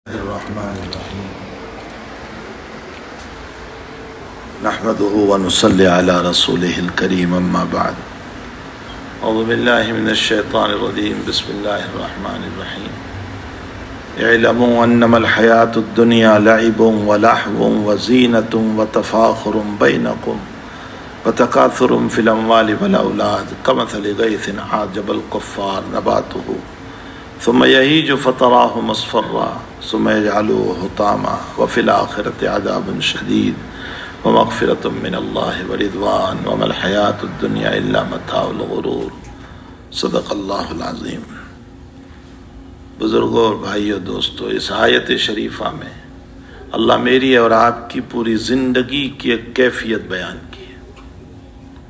الرحمن الرحیم نحمده ونصلی علی رسوله الکریم اما بعد اعوذ باللہ من الشیطان الرجیم بسم اللہ الرحمن الرحیم اعلموا انما الحیاة الدنیا لعب ولہو وزینة وتفاخر بینکم وتکاثر فی الاموال والاولاد کمثل غیث اعجب الکفار نباته ثم یہیج فتراہ مصفرا ثم یجعلوہ حطاما وفی الآخرۃ عذاب شدید ومغفرۃ من اللہ ورضوان وما الحیاۃ الدنیا الا متاع الغرور۔ صدق اللہ العظیم۔ بزرگوں اور بھائیوں دوستو، اس آیت شریفہ میں اللہ میری اور آپ کی پوری زندگی کی ایک کیفیت بیان کی ہے۔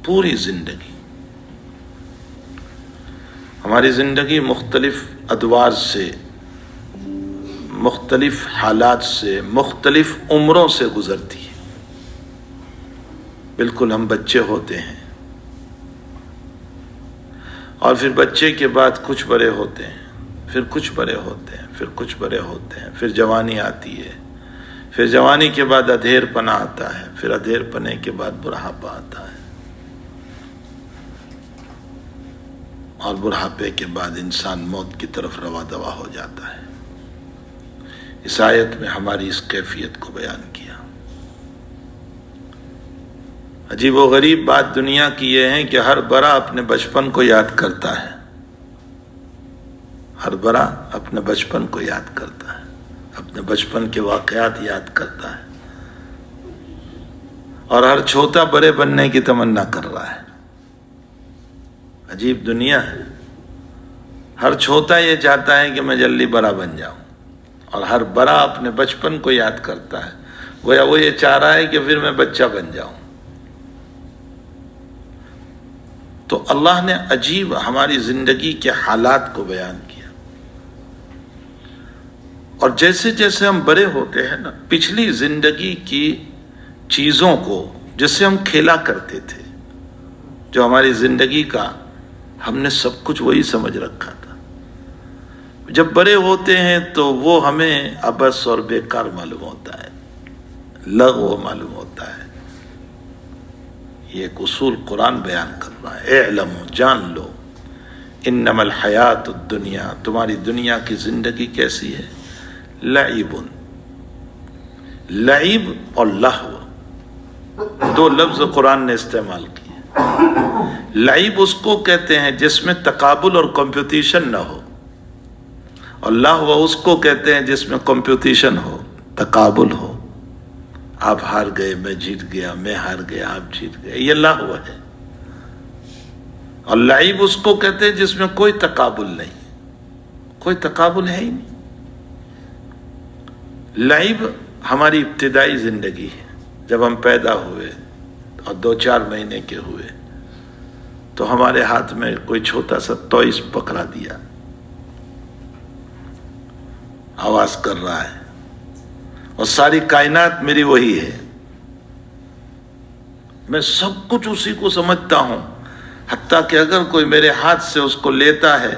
پوری زندگی، ہماری زندگی مختلف ادوار سے، مختلف حالات سے، مختلف عمروں سے گزرتی ہے۔ بالکل ہم بچے ہوتے ہیں اور پھر بچے کے بعد کچھ بڑے ہوتے ہیں، پھر کچھ بڑے ہوتے ہیں، پھر کچھ بڑے ہوتے ہیں، پھر جوانی آتی ہے، پھر جوانی کے بعد ادھیر پنا آتا ہے، پھر ادھیر پنے کے بعد بڑھاپا آتا ہے، اور بڑھاپے کے بعد انسان موت کی طرف رواں دوا ہو جاتا ہے۔ اس آیت میں ہماری اس کیفیت کو بیان کیا۔ عجیب و غریب بات دنیا کی یہ ہے کہ ہر بڑا اپنے بچپن کو یاد کرتا ہے، ہر بڑا اپنے بچپن کو یاد کرتا ہے، اپنے بچپن کے واقعات یاد کرتا ہے، اور ہر چھوٹا بڑے بننے کی تمنا کر رہا ہے۔ عجیب دنیا ہے، ہر چھوٹا یہ چاہتا ہے کہ میں جلدی بڑا بن جاؤں، اور ہر بڑا اپنے بچپن کو یاد کرتا ہے، گویا وہ یہ چاہ رہا ہے کہ پھر میں بچہ بن جاؤں۔ تو اللہ نے عجیب ہماری زندگی کے حالات کو بیان کیا، اور جیسے جیسے ہم بڑے ہوتے ہیں نا، پچھلی زندگی کی چیزوں کو جس سے ہم کھیلا کرتے تھے، جو ہماری زندگی کا ہم نے سب کچھ وہی سمجھ رکھا تھا، جب بڑے ہوتے ہیں تو وہ ہمیں عبث اور بیکار معلوم ہوتا ہے، لغو معلوم ہوتا ہے۔ یہ ایک اصول قرآن بیان کر رہا ہے، اعلموا، جان لو، انما الحیات الدنیا، تمہاری دنیا کی زندگی کیسی ہے، لعب، لعب اور لہو، دو لفظ قرآن نے استعمال کیے۔ لعب اس کو کہتے ہیں جس میں تقابل اور کمپٹیشن نہ ہو، اور لہو اس کو کہتے ہیں جس میں کمپٹیشن ہو، تقابل ہو، آپ ہار گئے میں جیت گیا، میں ہار گیا آپ جیت گئے، یہ لہو ہے۔ اور لعب اس کو کہتے ہیں جس میں کوئی تقابل نہیں، کوئی تقابل ہے ہی نہیں۔ لعب ہماری ابتدائی زندگی ہے، جب ہم پیدا ہوئے اور 2-4 مہینے کے ہوئے تو ہمارے ہاتھ میں کوئی چھوٹا سا ٹوائز پکڑا دیا، آواز کر رہا ہے، اور ساری کائنات میری وہی ہے، میں سب کچھ اسی کو سمجھتا ہوں، حتیٰ کہ اگر کوئی میرے ہاتھ سے اس کو لیتا ہے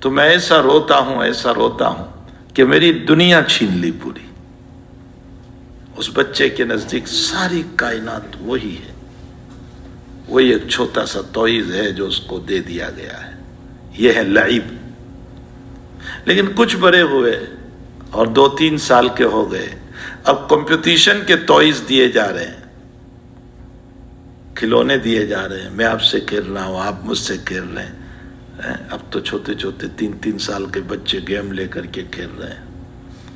تو میں ایسا روتا ہوں، ایسا روتا ہوں کہ میری دنیا چھین لی پوری۔ اس بچے کے نزدیک ساری کائنات وہی ہے، وہی ایک چھوٹا سا توئیز ہے جو اس کو دے دیا گیا ہے، یہ ہے لعب۔ لیکن کچھ بڑے ہوئے اور 2-3 سال کے ہو گئے، اب کمپٹیشن کے توئیز دیے جا رہے ہیں، کھلونے دیے جا رہے ہیں، میں آپ سے کھیل رہا ہوں، آپ مجھ سے کھیل رہے ہیں۔ اب تو چھوٹے چھوٹے 3-3 سال کے بچے گیم لے کر کے کھیل رہے ہیں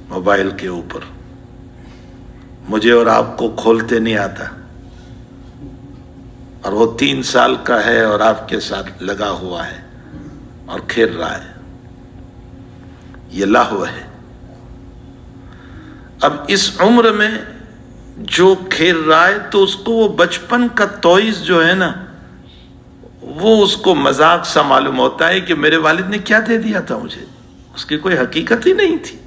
موبائل کے اوپر، مجھے اور آپ کو کھولتے نہیں آتا، اور وہ 3 سال کا ہے اور آپ کے ساتھ لگا ہوا ہے اور کھیل رہا ہے، یہ لہو ہے۔ اب اس عمر میں جو کھیل رہا ہے تو اس کو وہ بچپن کا توئیز جو ہے نا، وہ اس کو مذاق سا معلوم ہوتا ہے کہ میرے والد نے کیا دے دیا تھا مجھے، اس کی کوئی حقیقت ہی نہیں تھی،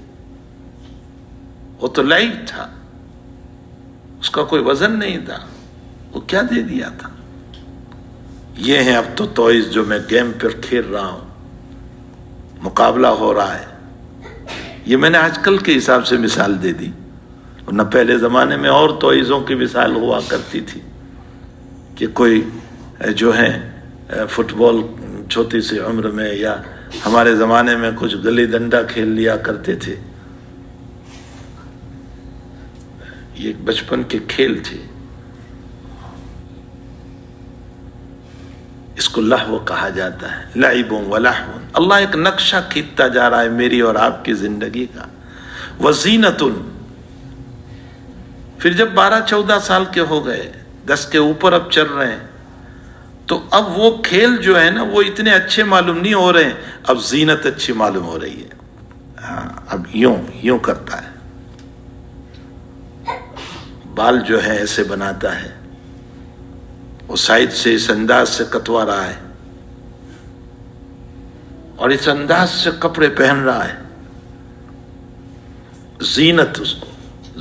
وہ تو لعب تھا، اس کا کوئی وزن نہیں تھا، وہ کیا دے دیا تھا۔ یہ ہیں اب تو توئیز جو میں گیم پر کھیل رہا ہوں، مقابلہ ہو رہا ہے، یہ میں نے آج کل کے حساب سے مثال دے دی، ورنہ پہلے زمانے میں اور توئیزوں کی مثال ہوا کرتی تھی کہ کوئی جو ہے فٹ بال چھوٹی سی عمر میں، یا ہمارے زمانے میں کچھ گلی ڈنڈا کھیل لیا کرتے تھے. یہ بچپن کے کھیل تھے. اس کو لہو کہا جاتا ہے، لعب و لہو. اللہ ایک نقشہ کھینچتا جا رہا ہے میری اور آپ کی زندگی کا. وزینت. پھر جب 12-14 سال کے ہو گئے، 10 کے اوپر اب چل رہے ہیں، تو اب وہ کھیل جو ہے نا وہ اتنے اچھے معلوم نہیں ہو رہے ہیں، اب زینت اچھی معلوم ہو رہی ہے. ہاں، اب یوں کرتا ہے، بال جو ہے ایسے بناتا ہے، وہ سائڈ سے اس انداز سے کٹوا رہا ہے، اور اس انداز سے کپڑے پہن رہا ہے. زینت، اس کو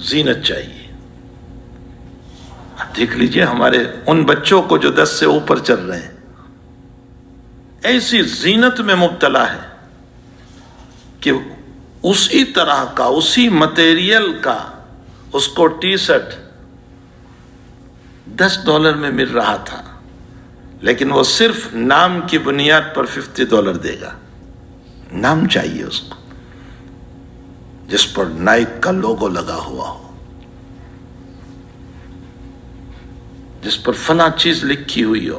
زینت چاہیے. اب دیکھ لیجئے ہمارے ان بچوں کو جو 10 سے اوپر چل رہے ہیں، ایسی زینت میں مبتلا ہے کہ اسی طرح کا، اسی مٹیریل کا اس کو ٹی شرٹ $10 میں مل رہا تھا، لیکن وہ صرف نام کی بنیاد پر $50 دے گا. نام چاہیے اس کو جس پر نائک کا لوگو لگا ہوا ہو، جس پر فلاں چیز لکھی ہوئی ہو،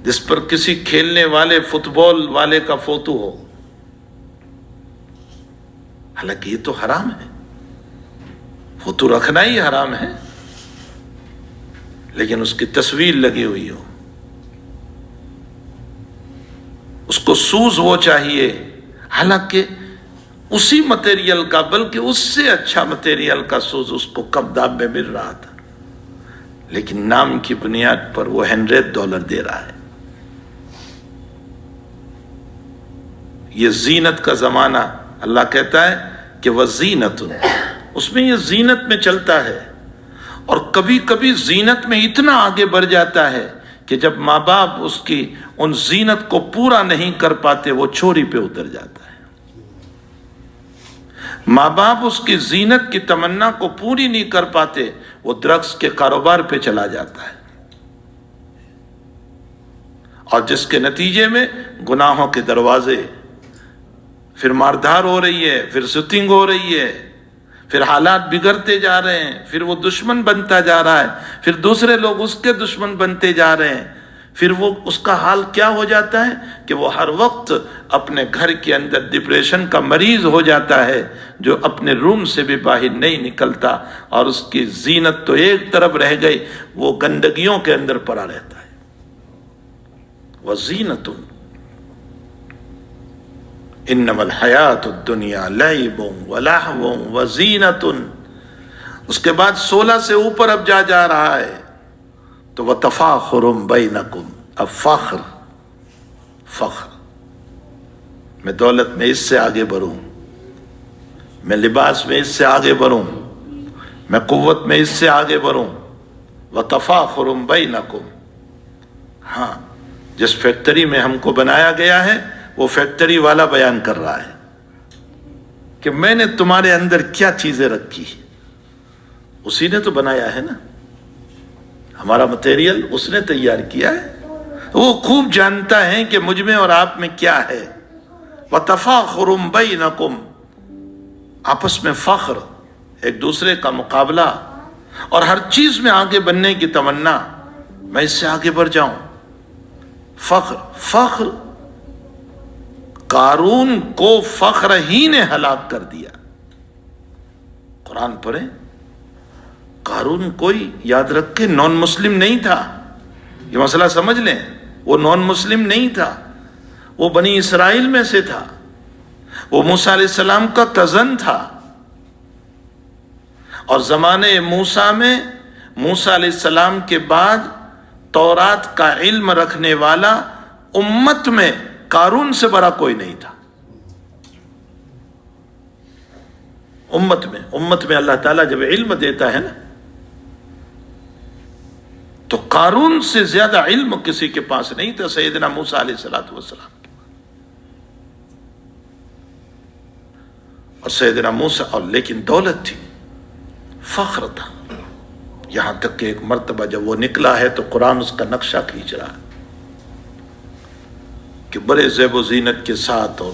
جس پر کسی کھیلنے والے فٹ بال والے کا فوٹو ہو. حالانکہ یہ تو حرام ہے، فوٹو رکھنا ہی حرام ہے، لیکن اس کی تصویر لگی ہوئی ہو. اس کو سوز وہ چاہیے، حالانکہ اسی مٹیریل کا، بلکہ اس سے اچھا مٹیریل کا سوز اس کو کم دام میں مل رہا تھا، لیکن نام کی بنیاد پر وہ $100 دے رہا ہے. یہ زینت کا زمانہ، اللہ کہتا ہے کہ وزینت، اس میں یہ زینت میں چلتا ہے. اور کبھی کبھی زینت میں اتنا آگے بڑھ جاتا ہے کہ جب ماں باپ اس کی ان زینت کو پورا نہیں کر پاتے، وہ چوری پہ اتر جاتا ہے. ماں باپ اس کی زینت کی تمنا کو پوری نہیں کر پاتے، وہ ڈرگس کے کاروبار پہ چلا جاتا ہے، اور جس کے نتیجے میں گناہوں کے دروازے، پھر ماردھار ہو رہی ہے، پھر شوٹنگ ہو رہی ہے، پھر حالات بگڑتے جا رہے ہیں، پھر وہ دشمن بنتا جا رہا ہے، پھر دوسرے لوگ اس کے دشمن بنتے جا رہے ہیں. پھر وہ اس کا حال کیا ہو جاتا ہے کہ وہ ہر وقت اپنے گھر کے اندر ڈپریشن کا مریض ہو جاتا ہے، جو اپنے روم سے بھی باہر نہیں نکلتا، اور اس کی زینت تو ایک طرف رہ گئی، وہ گندگیوں کے اندر پڑا رہتا ہے. وزینت. انما الحیات الدنیا لعب ولہو وزینت. اس کے بعد 16 سے اوپر اب جا رہا ہے تو وتفاخر بینکم. اب فخر، میں دولت میں اس سے آگے بڑھوں، میں لباس میں اس سے آگے بڑھوں، میں قوت میں اس سے آگے بڑھوں. وتفاخر بینکم. ہاں، جس فیکٹری میں ہم کو بنایا گیا ہے وہ فیکٹری والا بیان کر رہا ہے کہ میں نے تمہارے اندر کیا چیزیں رکھی، اسی نے تو بنایا ہے نا، ہمارا مٹیریل اس نے تیار کیا ہے. وہ خوب جانتا ہے کہ مجھ میں اور آپ میں کیا ہے. وَتَفَاخُرٌ بَيْنَكُمْ. آپس میں فخر، ایک دوسرے کا مقابلہ، اور ہر چیز میں آگے بننے کی تمنا، میں اس سے آگے بڑھ جاؤں. فخر. قارون کو فخر ہی نے ہلاک کر دیا. قرآن پڑھیں، قارون کوئی یاد رکھ کے نان مسلم نہیں تھا، یہ مسئلہ سمجھ لیں. وہ نان مسلم نہیں تھا، وہ بنی اسرائیل میں سے تھا، وہ موسیٰ علیہ السلام کا کزن تھا. اور زمانے موسیٰ میں، موسیٰ علیہ السلام کے بعد تورات کا علم رکھنے والا امت میں قارون سے بڑا کوئی نہیں تھا. امت میں اللہ تعالیٰ جب علم دیتا ہے نا، تو قارون سے زیادہ علم کسی کے پاس نہیں تھا سیدنا موسیٰ علیہ السلام. سیدنا موسیٰ، اور لیکن دولت تھی، فخر تھا، یہاں تک کہ ایک مرتبہ جب وہ نکلا ہے تو قرآن اس کا نقشہ کھینچ رہا ہے کہ بڑے زیب و زینت کے ساتھ اور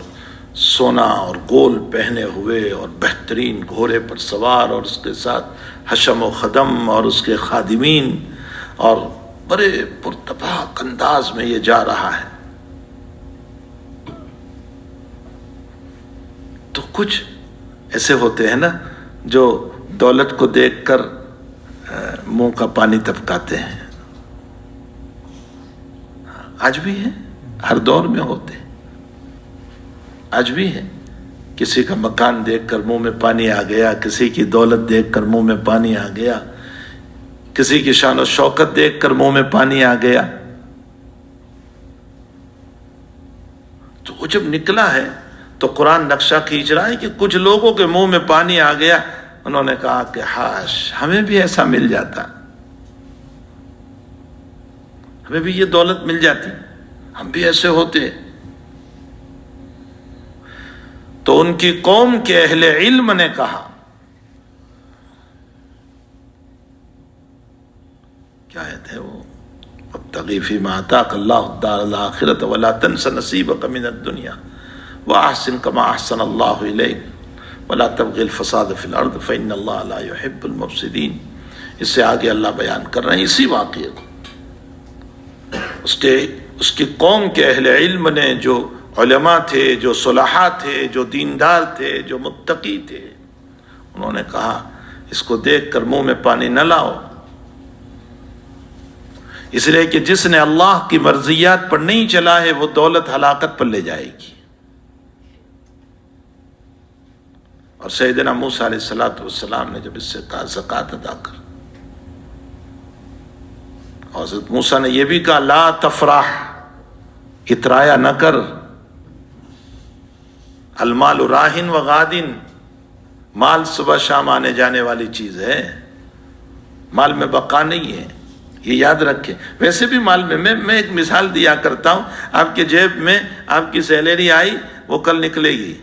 سونا اور گول پہنے ہوئے اور بہترین گھوڑے پر سوار، اور اس کے ساتھ حشم و خدم اور اس کے خادمین، اور بڑے پرتپاک انداز میں یہ جا رہا ہے۔ تو کچھ ایسے ہوتے ہیں نا جو دولت کو دیکھ کر منہ کا پانی ٹپکاتے ہیں، آج بھی ہیں، ہر دور میں ہوتے ہیں، آج بھی ہے۔ کسی کا مکان دیکھ کر منہ میں پانی آ گیا، کسی کی دولت دیکھ کر منہ میں پانی آ گیا، کسی کی شان و شوکت دیکھ کر منہ میں پانی آ گیا۔ تو وہ جب نکلا ہے تو قرآن نقشہ کھینچ رہا ہے کہ کچھ لوگوں کے منہ میں پانی آ گیا، انہوں نے کہا کہ ہاش ہمیں بھی ایسا مل جاتا، ہمیں بھی یہ دولت مل جاتی، ہم بھی ایسے ہوتے۔ تو ان کی قوم کے اہل علم نے کہا، کیا آیت ہے وہ، وابتغ فیما آتاک اللہ الدار الآخرۃ ولا تنس نصیبک من الدنیا واحسن کما احسن اللہ الیک ولا تبغ الفساد فی الارض فإن اللہ لا يحب المفسدین۔ اس سے آگے اللہ بیان کر رہے ہیں اسی واقعے کو۔ اس کی قوم کے اہل علم نے، جو علماء تھے، جو صلحاء تھے، جو دیندار تھے، جو متقی تھے، انہوں نے کہا اس کو دیکھ کر منہ میں پانی نہ لاؤ، اس لیے کہ جس نے اللہ کی مرضیات پر نہیں چلا ہے وہ دولت ہلاکت پر لے جائے گی۔ اور سیدنا موسیٰ علیہ السلام نے جب اس سے کہا زکوٰۃ ادا کر، اور حضرت موسیٰ نے یہ بھی کہا لا تفرح، اترایا نہ کر، المال راہن و غادن، مال صبح شام آنے جانے والی چیز ہے، مال میں بقا نہیں ہے، یہ یاد رکھیں۔ ویسے بھی مال میں ایک مثال دیا کرتا ہوں، آپ کے جیب میں آپ کی سیلری آئی، وہ کل نکلے گی،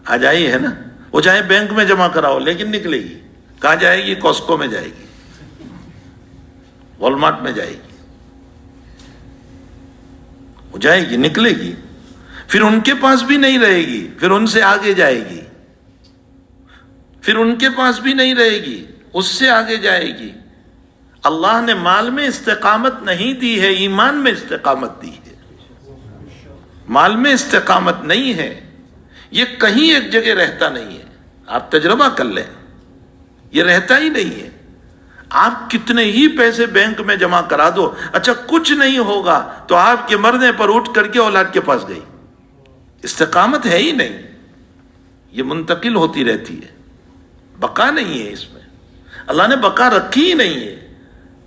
آج آئی ہے نا، وہ چاہے بینک میں جمع کراؤ لیکن نکلے گی۔ کہاں جائے گی؟ کاسکو میں جائے گی، والمارٹ میں جائے گی، وہ جائے گی، نکلے گی، پھر ان کے پاس بھی نہیں رہے گی، پھر ان سے آگے جائے گی، پھر ان کے پاس بھی نہیں رہے گی، اس سے آگے جائے گی۔ اللہ نے مال میں استقامت نہیں دی ہے، ایمان میں استقامت دی ہے۔ مال میں استقامت نہیں ہے، یہ کہیں ایک جگہ رہتا نہیں ہے، آپ تجربہ کر لیں، یہ رہتا ہی نہیں ہے۔ آپ کتنے ہی پیسے بینک میں جمع کرا دو، اچھا کچھ نہیں ہوگا تو آپ کے مرنے پر اٹھ کر کے اولاد کے پاس گئی، استقامت ہے ہی نہیں، یہ منتقل ہوتی رہتی ہے، بقا نہیں ہے اس میں، اللہ نے بقا رکھی ہی نہیں ہے۔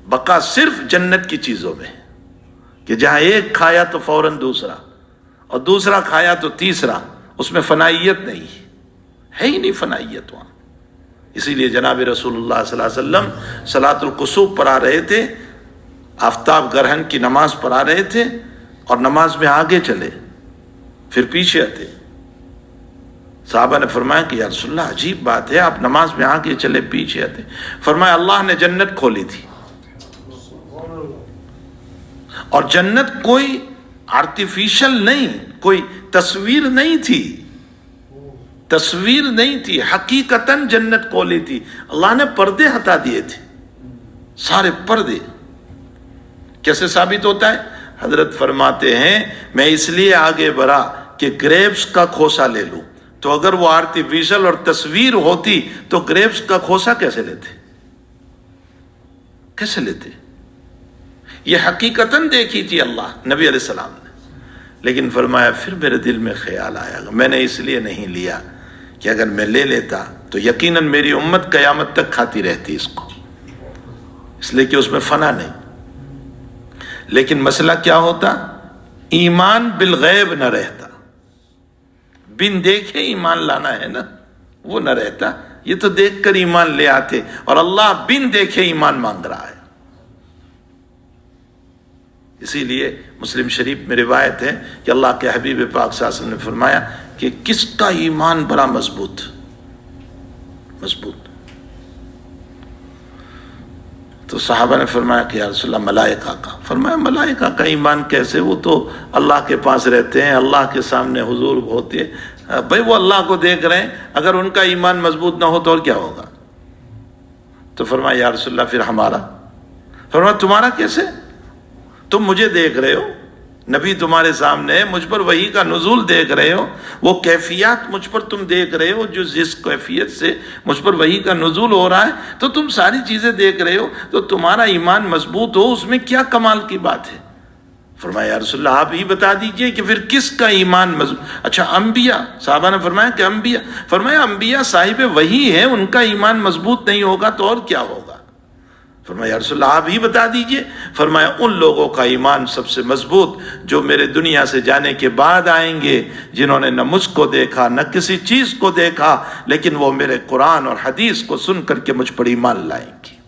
بقا صرف جنت کی چیزوں میں، کہ جہاں ایک کھایا تو فوراً دوسرا، اور دوسرا کھایا تو تیسرا، اس میں فنائیت نہیں ہے ہی نہیں، فنائیت وہاں۔ اسی لیے جناب رسول اللہ صلی اللہ علیہ وسلم صلاۃ الکسوف پڑھا رہے تھے، آفتاب گرہن کی نماز پڑھا رہے تھے، اور نماز میں آگے چلے پھر پیچھے آتے۔ صحابہ نے فرمایا کہ یا رسول اللہ عجیب بات ہے، آپ نماز میں آگے چلے پیچھے آتے۔ فرمایا اللہ نے جنت کھولی تھی، اور جنت کوئی آرٹیفیشل نہیں، کوئی تصویر نہیں تھی، تصویر نہیں تھی، حقیقتاً جنت کھولی تھی۔ اللہ نے پردے ہٹا دیے تھے، سارے پردے۔ کیسے ثابت ہوتا ہے؟ حضرت فرماتے ہیں میں اس لیے آگے بڑھا کہ گریپس کا کھوسا لے لوں، تو اگر وہ آرٹیفیشل اور تصویر ہوتی تو گریپس کا کھوسا کیسے لیتے، کیسے لیتے؟ یہ حقیقتاً دیکھی تھی اللہ نبی علیہ السلام نے، لیکن فرمایا پھر میرے دل میں خیال آیا، میں نے اس لیے نہیں لیا کہ اگر میں لے لیتا تو یقیناً میری امت قیامت تک کھاتی رہتی اس کو، اس لیے کہ اس میں فنا نہیں۔ لیکن مسئلہ کیا ہوتا؟ ایمان بالغیب نہ رہتا، بن دیکھے ایمان لانا ہے نا، وہ نہ رہتا۔ یہ تو دیکھ کر ایمان لے آتے، اور اللہ بن دیکھے ایمان مانگ رہا ہے۔ اسی لیے مسلم شریف میں روایت ہے کہ اللہ کے حبیب پاک صلی اللہ علیہ وسلم نے فرمایا کہ کس کا ایمان بڑا مضبوط. تو صحابہ نے فرمایا کہ یا رسول اللہ ملائکہ کا. فرمایا ملائکہ کا ایمان کیسے؟ وہ تو اللہ کے پاس رہتے ہیں، اللہ کے سامنے حضور ہوتے ہیں، بھائی وہ اللہ کو دیکھ رہے ہیں، اگر ان کا ایمان مضبوط نہ ہو تو اور کیا ہوگا؟ تو فرمایا یا رسول اللہ پھر ہمارا. فرمایا تمہارا کیسے؟ تم مجھے دیکھ رہے ہو، نبی تمہارے سامنے ہے، مجھ پر وحی کا نزول دیکھ رہے ہو، وہ کیفیات مجھ پر تم دیکھ رہے ہو جو جس کیفیت سے مجھ پر وحی کا نزول ہو رہا ہے، تو تم ساری چیزیں دیکھ رہے ہو، تو تمہارا ایمان مضبوط ہو، اس میں کیا کمال کی بات ہے؟ فرمایا یا رسول اللہ آپ ہی بتا دیجئے کہ پھر کس کا ایمان مضبوط. اچھا انبیاء، صحابہ نے فرمایا کہ انبیاء. فرمایا انبیاء صاحب وحی ہے، ان کا ایمان مضبوط نہیں ہوگا تو اور کیا ہوگا؟ فرمایا یا رسول اللہ آپ ہی بتا دیجئے. فرمایا ان لوگوں کا ایمان سب سے مضبوط جو میرے دنیا سے جانے کے بعد آئیں گے، جنہوں نے نہ مجھ کو دیکھا نہ کسی چیز کو دیکھا، لیکن وہ میرے قرآن اور حدیث کو سن کر کے مجھ پر ایمان لائیں گے،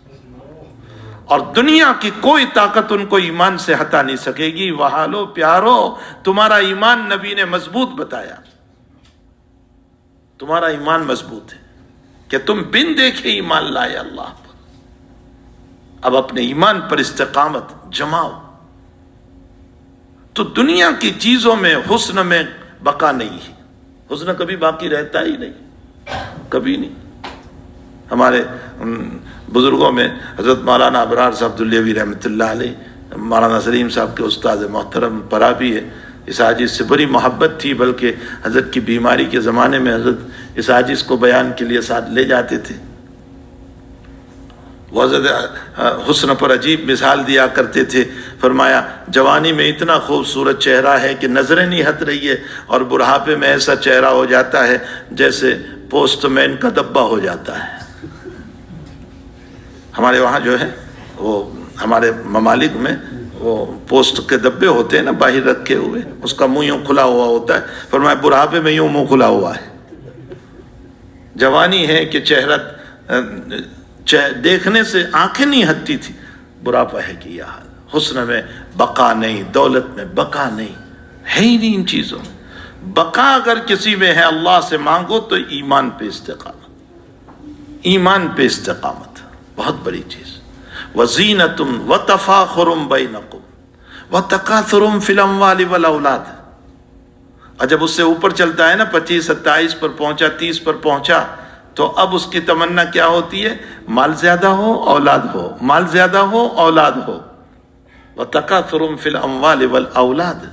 اور دنیا کی کوئی طاقت ان کو ایمان سے ہٹا نہیں سکے گی. وہالو پیارو، تمہارا ایمان نبی نے مضبوط بتایا، تمہارا ایمان مضبوط ہے کہ تم بن دیکھے ایمان لائے اللہ پر. اب اپنے ایمان پر استقامت جماؤ، تو دنیا کی چیزوں میں حسن میں بقا نہیں ہے. حسن کبھی باقی رہتا ہی نہیں، کبھی نہیں. ہمارے بزرگوں میں حضرت مولانا ابرار صاحب عبدالیوی رحمۃ اللہ علیہ، مولانا سلیم صاحب کے استاد محترم پرابی ہے. اس حدیث سے بڑی محبت تھی، بلکہ حضرت کی بیماری کے زمانے میں حضرت اس حدیث کو بیان کے لیے ساتھ لے جاتے تھے. وہ حضرت حسن پر عجیب مثال دیا کرتے تھے. فرمایا جوانی میں اتنا خوبصورت چہرہ ہے کہ نظریں نہیں ہٹ رہی ہے، اور بڑھاپے میں ایسا چہرہ ہو جاتا ہے جیسے پوسٹ مین کا ڈبہ ہو جاتا ہے. ہمارے وہاں جو ہے وہ ہمارے ممالک میں وہ پوسٹ کے ڈبے ہوتے ہیں نا باہر رکھے ہوئے، اس کا منہ یوں کھلا ہوا ہوتا ہے. فرمایا بڑھاپے میں یوں منہ کھلا ہوا ہے. جوانی ہے کہ چہرہ دیکھنے سے آنکھیں نہیں ہٹتی تھی، بڑھاپا ہے کہ یہ حال. حسن میں بقا نہیں، دولت میں بقا نہیں، ہے ہی نہیں ان چیزوں میں. بقا اگر کسی میں ہے اللہ سے مانگو تو ایمان پہ استقامت. ایمان پہ استقامت بہت بڑی چیز. وَزِينَةٌ وَتَفَاخُرٌ بَيْنَكُمْ وَتَكَاثُرٌ فِي الْأَمْوَالِ وَالْأَوْلَادِ. اور جب اس سے اوپر چلتا ہے نا، 25 27 پر پہنچا، 30 پر پہنچا، تو اب اس کی تمنا کیا ہوتی ہے؟ مال زیادہ ہو اولاد ہو، مال زیادہ ہو اولاد ہو. وَتَكَاثُرٌ فِي الْأَمْوَالِ وَالْأَوْلَادِ.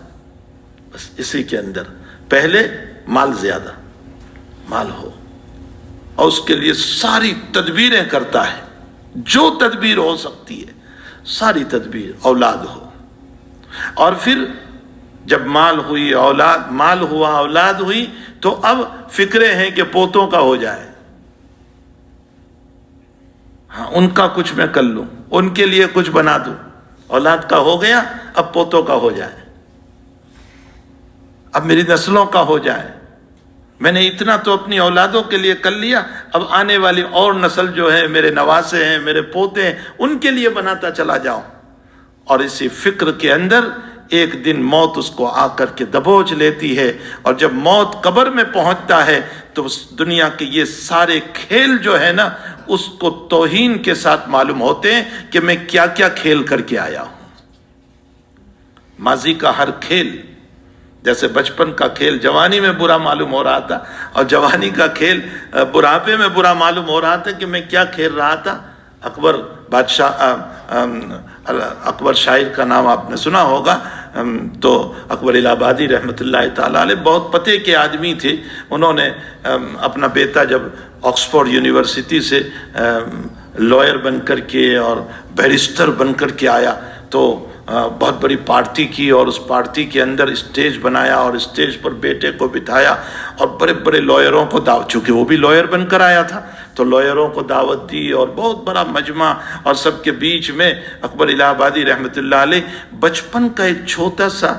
بس اسی کے اندر پہلے مال زیادہ، مال ہو، اور اس کے لیے ساری تدبیریں کرتا ہے، جو تدبیر ہو سکتی ہے ساری تدبیر. اولاد ہو، اور پھر جب مال ہوئی اولاد، مال ہوا اولاد ہوئی، تو اب فکریں ہیں کہ پوتوں کا ہو جائے. ہاں ان کا کچھ میں کر لوں، ان کے لیے کچھ بنا دوں. اولاد کا ہو گیا، اب پوتوں کا ہو جائے، اب میری نسلوں کا ہو جائے. میں نے اتنا تو اپنی اولادوں کے لیے کر لیا، اب آنے والی اور نسل جو ہے، میرے نواسے ہیں، میرے پوتے ہیں، ان کے لیے بناتا چلا جاؤں. اور اسی فکر کے اندر ایک دن موت اس کو آ کر کے دبوچ لیتی ہے، اور جب موت قبر میں پہنچتا ہے تو اس دنیا کے یہ سارے کھیل جو ہے نا، اس کو توہین کے ساتھ معلوم ہوتے ہیں کہ میں کیا کیا کھیل کر کے آیا ہوں. ماضی کا ہر کھیل، جیسے بچپن کا کھیل جوانی میں برا معلوم ہو رہا تھا، اور جوانی کا کھیل بڑھاپے میں برا معلوم ہو رہا تھا کہ میں کیا کھیل رہا تھا. اکبر بادشاہ، اکبر شاعر کا نام آپ نے سنا ہوگا. تو اکبر الہ آبادی رحمۃ اللہ تعالیٰ علیہ بہت پتے کے آدمی تھے. انہوں نے اپنا بیٹا جب آکسفورڈ یونیورسٹی سے لائر بن کر کے اور بیرسٹر بن کر کے آیا تو بہت بڑی پارٹی کی، اور اس پارٹی کے اندر اسٹیج بنایا، اور اسٹیج پر بیٹے کو بٹھایا، اور بڑے بڑے لائروں کو دعوت، چونکہ وہ بھی لائر بن کر آیا تھا تو لائروں کو دعوت دی، اور بہت بڑا مجمع، اور سب کے بیچ میں اکبر الہ آبادی رحمۃ اللہ علیہ بچپن کا ایک چھوٹا سا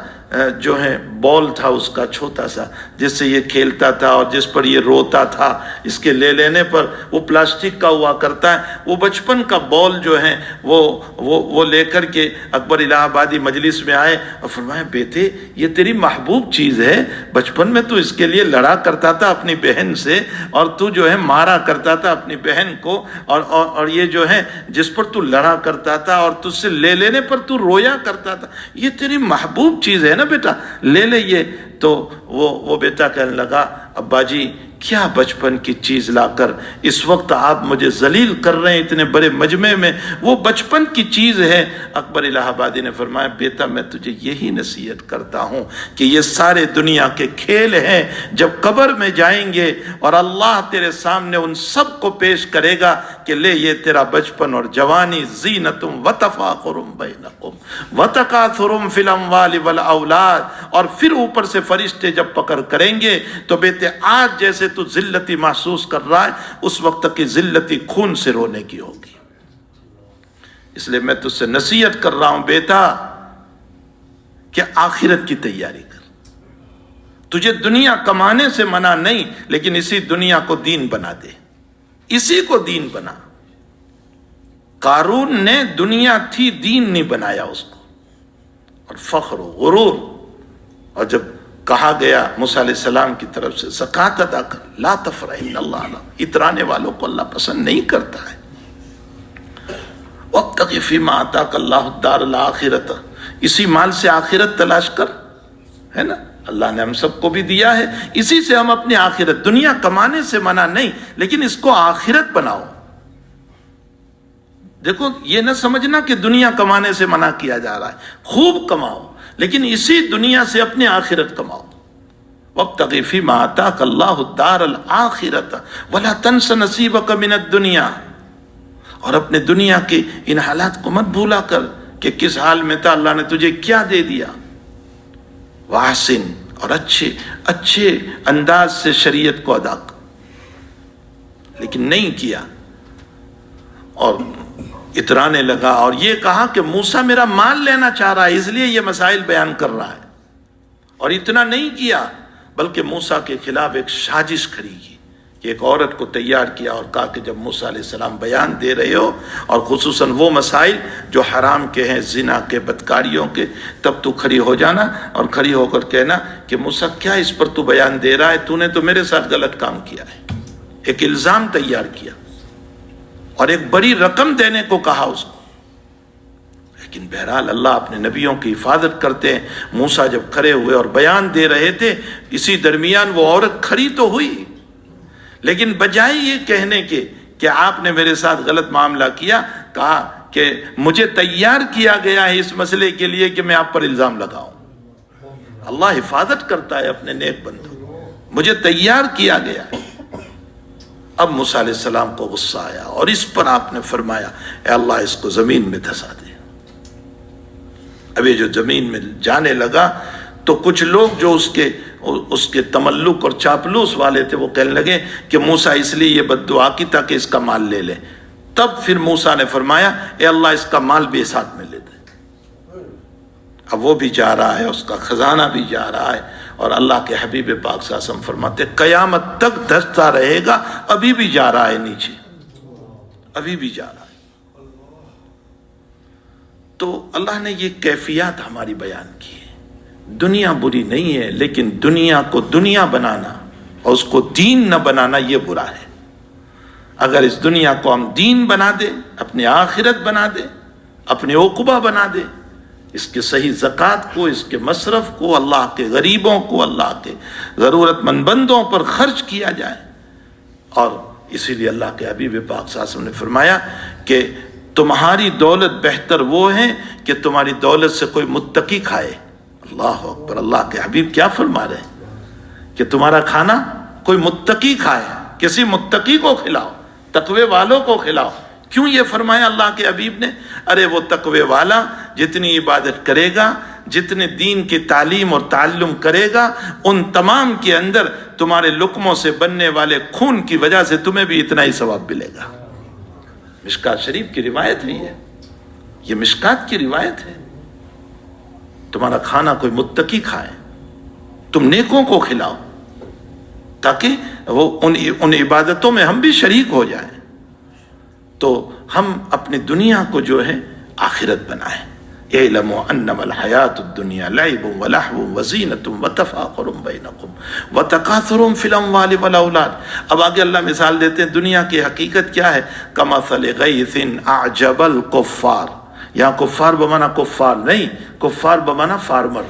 جو ہے بال تھا اس کا چھوٹا سا، جس سے یہ کھیلتا تھا اور جس پر یہ روتا تھا، اس کے لے لینے پر وہ پلاسٹک کا ہوا کرتا ہے، وہ بچپن کا بال جو ہے وہ لے کر کے اکبر الہ آبادی مجلس میں آئے اور فرمایا بیٹے یہ تیری محبوب چیز ہے، بچپن میں تو اس کے لیے لڑا کرتا تھا اپنی بہن سے، اور تو جو ہے مارا کرتا تھا اپنی بہن کو، اور یہ جو ہے جس پر تو لڑا کرتا تھا اور تجھ سے لے لینے پر تو رویا کرتا تھا، یہ تیری محبوب چیز ہے نا بیٹا، لے لے یہ۔ تو وہ بیٹا کہنے لگا ابا جی کیا بچپن کی چیز لا کر اس وقت آپ مجھے ذلیل کر رہے ہیں اتنے بڑے مجمع میں، وہ بچپن کی چیز ہے۔ اکبر الہ آبادی نے فرمایا بیٹا میں تجھے یہی نصیحت کرتا ہوں کہ یہ سارے دنیا کے کھیل ہیں، جب قبر میں جائیں گے اور اللہ تیرے سامنے ان سب کو پیش کرے گا کہ لے یہ تیرا بچپن اور جوانی، زینتم وتفاخر بینکم وتکاثر فی الاموال والاولاد، اور پھر اوپر سے فرشتے جب پکڑ کریں گے تو بیٹے آج جیسے تو ذلتی محسوس کر رہا ہے اس وقت کی ذلتی خون سے رونے کی ہوگی۔ اس لیے میں تجھ سے نصیحت کر رہا ہوں بیٹا کہ آخرت کی تیاری کر، تجھے دنیا کمانے سے منع نہیں، لیکن اسی دنیا کو دین بنا دے، اسی کو دین بنا۔ قارون نے دنیا تھی دین نہیں بنایا اس کو، اور فخر و غرور، اور جب کہا گیا موسیٰ علیہ السلام کی طرف سے زکوٰۃ ادا کر، لا تفرح ان اللہ لا، اترانے والوں کو اللہ پسند نہیں کرتا ہے۔ وابتغ فیما آتاک اللہ الدار الآخرۃ، اسی مال سے آخرت تلاش کر، ہے نا، اللہ نے ہم سب کو بھی دیا ہے، اسی سے ہم اپنی آخرت، دنیا کمانے سے منع نہیں لیکن اس کو آخرت بناؤ۔ دیکھو یہ نہ سمجھنا کہ دنیا کمانے سے منع کیا جا رہا ہے، خوب کماؤ لیکن اسی دنیا سے اپنی آخرت کماؤ۔ وابتغ فیما آتاک اللہ الدار الآخرۃ ولا تنس نصیبک من الدنیا، اور اپنے دنیا کے ان حالات کو مت بھولا کر کہ کس حال میں تھا، اللہ نے تجھے کیا دے دیا۔ واحسن، اور اچھے انداز سے شریعت کو ادا کر، لیکن نہیں کیا اور اترانے لگا، اور یہ کہا کہ موسیٰ میرا مال لینا چاہ رہا ہے اس لیے یہ مسائل بیان کر رہا ہے، اور اتنا نہیں کیا بلکہ موسیٰ کے خلاف ایک سازش کھڑی کی کہ ایک عورت کو تیار کیا اور کہا کہ جب موسیٰ علیہ السلام بیان دے رہے ہو اور خصوصاً وہ مسائل جو حرام کے ہیں، زنا کے، بدکاریوں کے، تب تو کھڑی ہو جانا اور کھڑی ہو کر کہنا کہ موسیٰ کیا اس پر تو بیان دے رہا ہے، تو نے تو میرے ساتھ غلط کام کیا ہے۔ ایک الزام تیار کیا اور ایک بڑی رقم دینے کو کہا اس کو، لیکن بہرحال اللہ اپنے نبیوں کی حفاظت کرتے ہیں۔ موسیٰ جب کھڑے ہوئے اور بیان دے رہے تھے، اسی درمیان وہ عورت کھڑی تو ہوئی، لیکن بجائے یہ کہنے کے کہ آپ نے میرے ساتھ غلط معاملہ کیا، کہا کہ مجھے تیار کیا گیا ہے اس مسئلے کے لیے کہ میں آپ پر الزام لگاؤں۔ اللہ حفاظت کرتا ہے اپنے نیک بندوں، مجھے تیار کیا گیا ہے۔ اب موسیٰ علیہ السلام کو غصہ آیا اور اس پر آپ نے فرمایا اے اللہ اس کو زمین میں دھسا دے۔ اب یہ جو زمین میں جانے لگا تو کچھ لوگ جو اس کے تملق اور چاپلوس والے تھے وہ کہنے لگے کہ موسیٰ اس لیے یہ بد دعا کی تاکہ اس کا مال لے لے۔ تب پھر موسیٰ نے فرمایا اے اللہ اس کا مال بھی ساتھ میں لے دے۔ اب وہ بھی جا رہا ہے، اس کا خزانہ بھی جا رہا ہے، اور اللہ کے حبیب پاک صلی اللہ علیہ وسلم فرماتے قیامت تک دھستا رہے گا، ابھی بھی جا رہا ہے نیچے، ابھی بھی جا رہا ہے۔ تو اللہ نے یہ کیفیات ہماری بیان کی ہے۔ دنیا بری نہیں ہے، لیکن دنیا کو دنیا بنانا اور اس کو دین نہ بنانا یہ برا ہے۔ اگر اس دنیا کو ہم دین بنا دیں، اپنی آخرت بنا دیں، اپنے عقبہ بنا دیں، اس کے صحیح زکوٰۃ کو، اس کے مصرف کو، اللہ کے غریبوں کو، اللہ کے ضرورت مند بندوں پر خرچ کیا جائے، اور اسی لیے اللہ کے حبیب پاک صلی اللہ علیہ وسلم نے فرمایا کہ تمہاری دولت بہتر وہ ہے کہ تمہاری دولت سے کوئی متقی کھائے۔ اللہ اکبر، اللہ کے حبیب کیا فرما رہے ہیں کہ تمہارا کھانا کوئی متقی کھائے، کسی متقی کو کھلاؤ، تقوی والوں کو کھلاؤ۔ کیوں یہ فرمایا اللہ کے حبیب نے؟ ارے وہ تقوی والا جتنی عبادت کرے گا، جتنے دین کی تعلیم اور تعلم کرے گا، ان تمام کے اندر تمہارے لقموں سے بننے والے خون کی وجہ سے تمہیں بھی اتنا ہی ثواب ملے گا۔ مشکات شریف کی روایت ہے یہ مشکات کی روایت ہے۔ تمہارا کھانا کوئی متقی کھائے، تم نیکوں کو کھلاؤ، تاکہ وہ ان عبادتوں میں ہم بھی شریک ہو جائیں، تو ہم اپنی دنیا کو جو ہے آخرت بنائیں۔ اعلموا انما الحیات الدنیا لعب ولہو وزینۃ وتفاخر بینکم وتکاثر فی الاموال والاولاد۔ اب آگے اللہ مثال دیتے ہیں دنیا کی حقیقت کیا ہے، کمثل غیث اعجب الکفار، یہاں کفار بمانا کفار نہیں، کفار بمانا فارمر،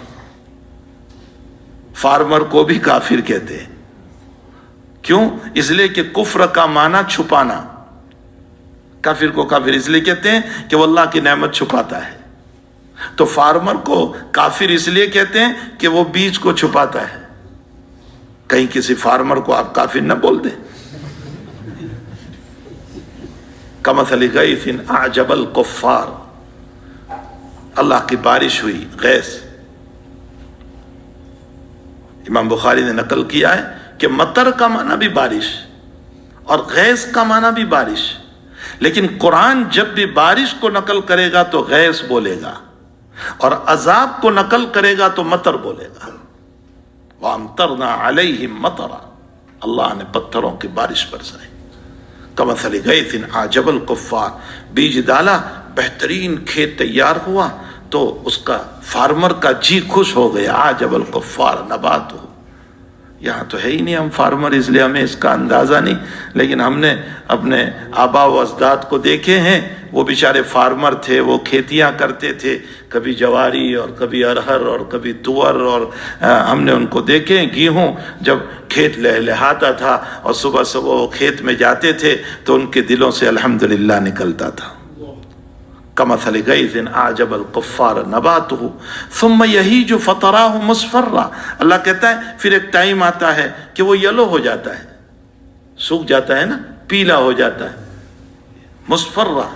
فارمر کو بھی کافر کہتے ہیں۔ کیوں؟ اس لیے کہ کفر کا معنی چھپانا، کافر کو کافر اس لیے کہتے ہیں کہ وہ اللہ کی نعمت چھپاتا ہے، تو فارمر کو کافر اس لیے کہتے ہیں کہ وہ بیج کو چھپاتا ہے۔ کہیں کسی فارمر کو آپ کافر نہ بول دیں۔ کمثل غیث اعجب الکفار، اللہ کی بارش ہوئی غیث۔ امام بخاری نے نقل کیا ہے کہ مطر کا معنی بھی بارش اور غیث کا معنی بھی بارش، لیکن قرآن جب بھی بارش کو نقل کرے گا تو غیث بولے گا، اور عذاب کو نقل کرے گا تو مطر بولے گا۔ وَأَمْطَرْنَا عَلَيْهِمْ مَطَرًا، اللہ نے پتھروں کی بارش برسائی۔ کمثل غیث اعجب الکفار، بیج ڈالا، بہترین کھیت تیار ہوا تو اس کا فارمر کا جی خوش ہو گیا، اعجب الکفار نباتہ۔ یہاں تو ہے ہی نہیں ہم فارمر، اس لیے ہمیں اس کا اندازہ نہیں، لیکن ہم نے اپنے آبا و اجداد کو دیکھے ہیں، وہ بیچارے فارمر تھے، وہ کھیتیاں کرتے تھے، کبھی جواری اور کبھی ارہر اور کبھی تور، اور ہم نے ان کو دیکھے ہیں گیہوں جب کھیت لہلہاتا تھا اور صبح صبح وہ کھیت میں جاتے تھے تو ان کے دلوں سے الحمدللہ نکلتا تھا۔ کمثل غیث اعجب الکفار نباتہ ثم یہیج فتراہ مصفرا، اللہ کہتا ہے پھر ایک ٹائم آتا ہے کہ وہ یلو ہو جاتا ہے، سوکھ جاتا ہے نا، پیلا ہو جاتا ہے، مصفرا۔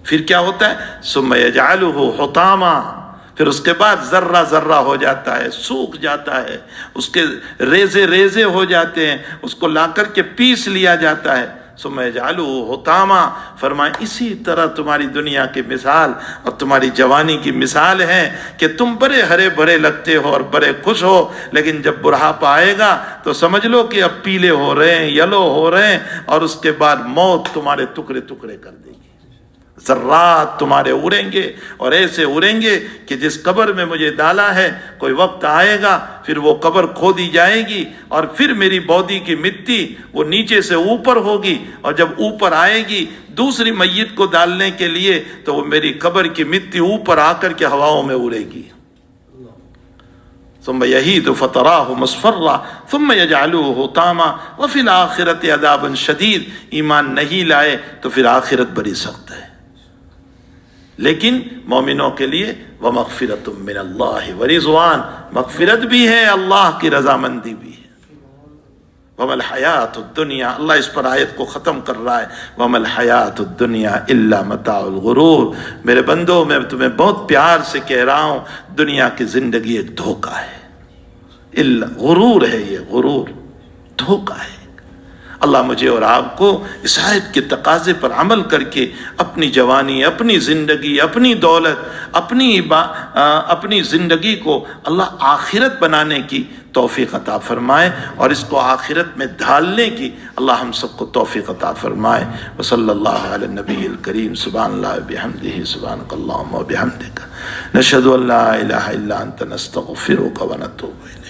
پھر کیا ہوتا ہے، ثم یجعلہ حطاما، پھر اس کے بعد ذرہ ذرہ ہو جاتا ہے، سوکھ جاتا ہے، اس کے ریزے ریزے ہو جاتے ہیں، اس کو لا کر کے پیس لیا جاتا ہے۔ ثم یجعلہ حطاما، فرمائیں اسی طرح تمہاری دنیا کی مثال اور تمہاری جوانی کی مثال ہے کہ تم بڑے ہرے بھرے لگتے ہو اور بڑے خوش ہو، لیکن جب بڑھاپا آئے گا تو سمجھ لو کہ اب پیلے ہو رہے ہیں، یلو ہو رہے ہیں، اور اس کے بعد موت تمہارے ٹکڑے ٹکڑے کر دے گی، ذرات تمہارے اڑیں گے، اور ایسے اڑیں گے کہ جس قبر میں مجھے ڈالا ہے کوئی وقت آئے گا پھر وہ قبر کھودی جائے گی، اور پھر میری بودی کی مٹی وہ نیچے سے اوپر ہوگی، اور جب اوپر آئے گی دوسری میت کو ڈالنے کے لیے تو وہ میری قبر کی مٹی اوپر آ کر کے ہواؤں میں اڑے گی۔ ثم یہید فتراہ مصفرا ثم یجعلہ حطاما وفی الآخرۃ عذاب شدید، ایمان نہیں لائے تو پھر آخرت بڑی سخت ہے، لیکن مومنوں کے لیے وَمَغْفِرَةٌ مِّنَ اللَّهِ وَرِضْوَانٌ، مغفرت بھی ہے، اللہ کی رضامندی بھی ہے۔ وَمَا الْحَيَاةُ الدُّنْيَا، اللہ اس پر آیت کو ختم کر رہا ہے، وَمَا الْحَيَاةُ الدُّنْيَا إِلَّا مَتَاعُ الْغُرُورِ، میرے بندو میں تمہیں بہت پیار سے کہہ رہا ہوں، دنیا کی زندگی ایک دھوکہ ہے، غرور ہے، یہ غرور دھوکہ ہے۔ اللہ مجھے اور آپ کو اس آیت کے تقاضے پر عمل کر کے اپنی جوانی، اپنی زندگی، اپنی دولت، اپنی زندگی کو اللہ آخرت بنانے کی توفیق عطا فرمائے، اور اس کو آخرت میں ڈھالنے کی اللہ ہم سب کو توفیق عطا فرمائے۔ وصلی اللہ علی النبی الکریم، سبحان اللہ بحمدہ، سبحانک اللہم وبحمدک، نشہد ان لا الہ الا انت، نستغفرک ونتوب الیک۔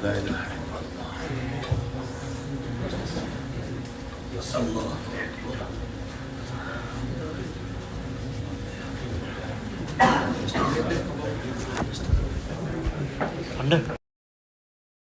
لا الہ الا اللہ۔